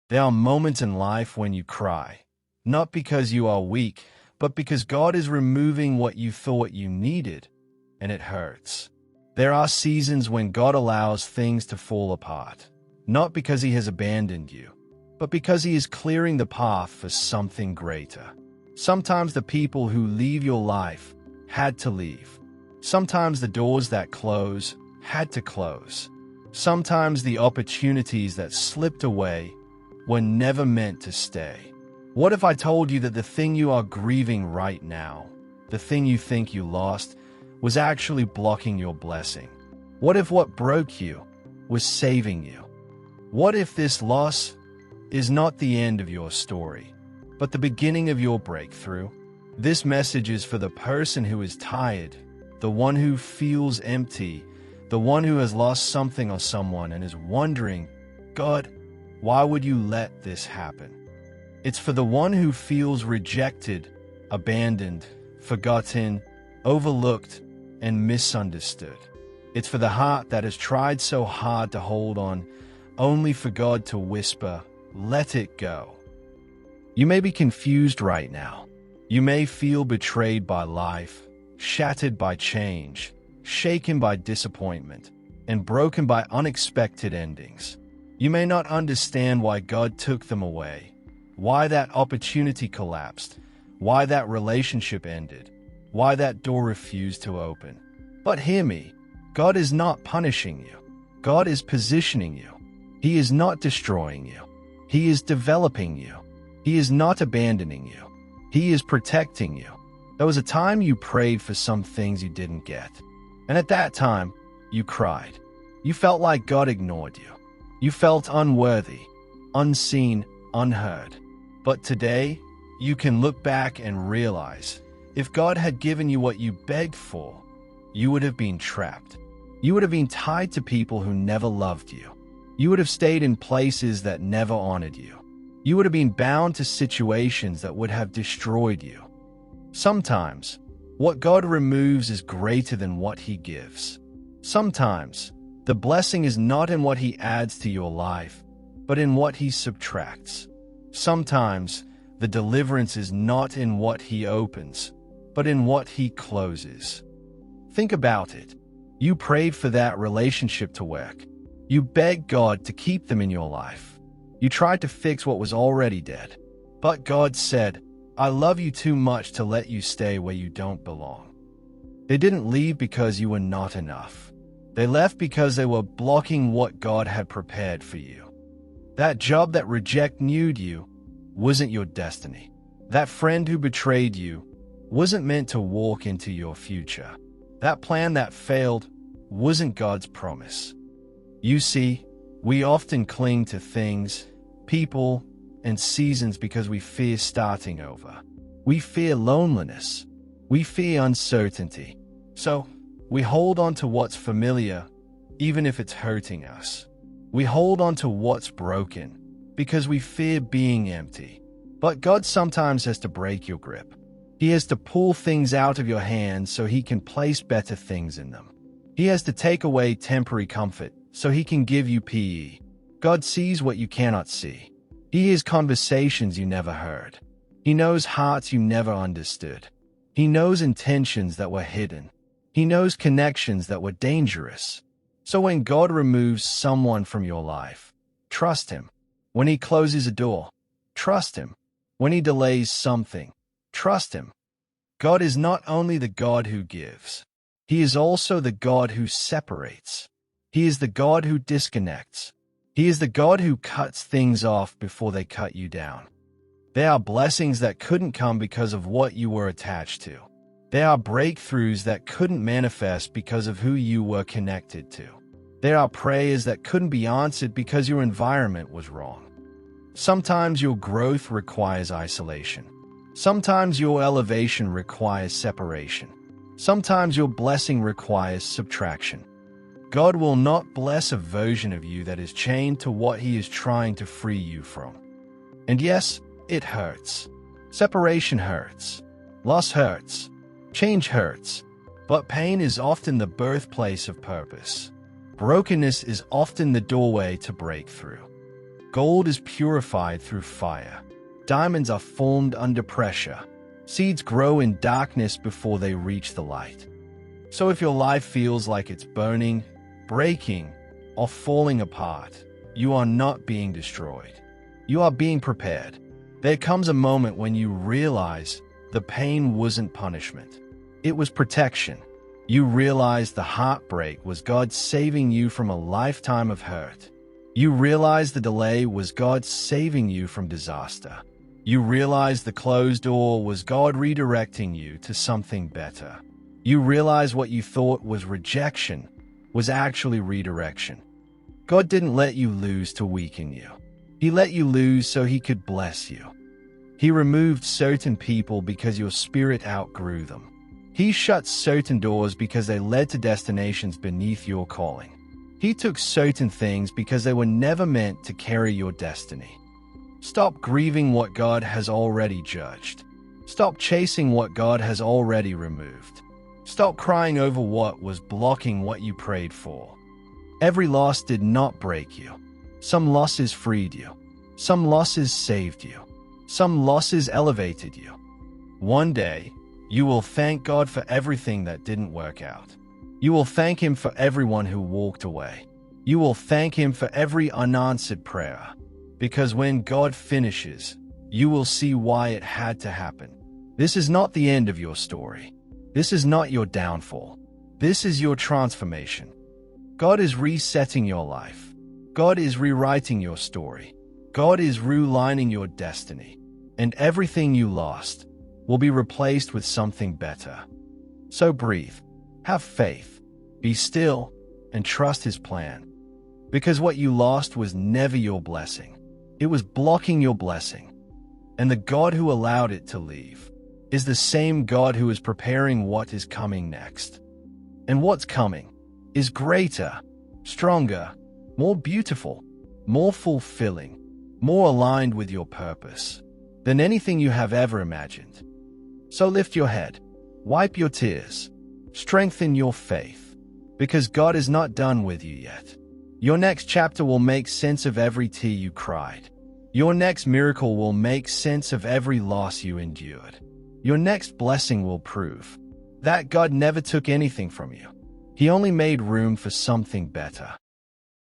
There are moments in life when you cry, not because you are weak, but because God is removing what you thought you needed, and it hurts. There are seasons when God allows things to fall apart, not because He has abandoned you, but because He is clearing the path for something greater. Sometimes the people who leave your life had to leave. Sometimes the doors that close had to close. Sometimes the opportunities that slipped away were never meant to stay. What if I told you that the thing you are grieving right now, the thing you think you lost, was actually blocking your blessing? What if what broke you was saving you? What if this loss is not the end of your story, but the beginning of your breakthrough? This message is for the person who is tired, the one who feels empty, the one who has lost something or someone and is wondering, God, why would you let this happen? It's for the one who feels rejected, abandoned, forgotten, overlooked, and misunderstood. It's for the heart that has tried so hard to hold on, only for God to whisper, let it go. You may be confused right now. You may feel betrayed by life, shattered by change, shaken by disappointment, and broken by unexpected endings. You may not understand why God took them away, why that opportunity collapsed, why that relationship ended, why that door refused to open. But hear me, God is not punishing you. God is positioning you. He is not destroying you. He is developing you. He is not abandoning you. He is protecting you. There was a time you prayed for some things you didn't get. And at that time, you cried. You felt like God ignored you. You felt unworthy, unseen, unheard. But today, you can look back and realize, if God had given you what you begged for, you would have been trapped. You would have been tied to people who never loved you. You would have stayed in places that never honored you. You would have been bound to situations that would have destroyed you. Sometimes, what God removes is greater than what He gives. Sometimes, the blessing is not in what He adds to your life, but in what He subtracts. Sometimes, the deliverance is not in what He opens, but in what He closes. Think about it. You prayed for that relationship to work. You begged God to keep them in your life. You tried to fix what was already dead. But God said, I love you too much to let you stay where you don't belong. They didn't leave because you were not enough. They left because they were blocking what God had prepared for you. That job that rejected you wasn't your destiny. That friend who betrayed you wasn't meant to walk into your future. That plan that failed wasn't God's promise. You see, we often cling to things, people, and seasons because we fear starting over. We fear loneliness. We fear uncertainty. So, we hold on to what's familiar, even if it's hurting us. We hold on to what's broken because we fear being empty. But God sometimes has to break your grip. He has to pull things out of your hands so He can place better things in them. He has to take away temporary comfort so He can give you peace. God sees what you cannot see. He hears conversations you never heard. He knows hearts you never understood. He knows intentions that were hidden. He knows connections that were dangerous. So when God removes someone from your life, trust Him. When He closes a door, trust Him. When He delays something, trust Him. God is not only the God who gives, He is also the God who separates. He is the God who disconnects. He is the God who cuts things off before they cut you down. There are blessings that couldn't come because of what you were attached to. There are breakthroughs that couldn't manifest because of who you were connected to. There are prayers that couldn't be answered because your environment was wrong. Sometimes your growth requires isolation. Sometimes your elevation requires separation. Sometimes your blessing requires subtraction. God will not bless a version of you that is chained to what He is trying to free you from. And yes, it hurts. Separation hurts. Loss hurts. Change hurts. But pain is often the birthplace of purpose. Brokenness is often the doorway to breakthrough. Gold is purified through fire. Diamonds are formed under pressure. Seeds grow in darkness before they reach the light. So if your life feels like it's burning, breaking, or falling apart, you are not being destroyed. You are being prepared. There comes a moment when you realize the pain wasn't punishment. It was protection. You realize the heartbreak was God saving you from a lifetime of hurt. You realize the delay was God saving you from disaster. You realize the closed door was God redirecting you to something better. You realize what you thought was rejection was actually redirection. God didn't let you lose to weaken you. He let you lose so He could bless you. He removed certain people because your spirit outgrew them. He shut certain doors because they led to destinations beneath your calling. He took certain things because they were never meant to carry your destiny. Stop grieving what God has already judged. Stop chasing what God has already removed. Stop crying over what was blocking what you prayed for. Every loss did not break you. Some losses freed you. Some losses saved you. Some losses elevated you. One day, you will thank God for everything that didn't work out. You will thank Him for everyone who walked away. You will thank Him for every unanswered prayer. Because when God finishes, you will see why it had to happen. This is not the end of your story. This is not your downfall. This is your transformation. God is resetting your life. God is rewriting your story. God is realigning your destiny. And everything you lost will be replaced with something better. So breathe, have faith, be still, and trust His plan. Because what you lost was never your blessing. It was blocking your blessing. And the God who allowed it to leave is the same God who is preparing what is coming next. And what's coming is greater, stronger, more beautiful, more fulfilling, more aligned with your purpose than anything you have ever imagined. So lift your head, wipe your tears, strengthen your faith, because God is not done with you yet. Your next chapter will make sense of every tear you cried. Your next miracle will make sense of every loss you endured. Your next blessing will prove that God never took anything from you. He only made room for something better.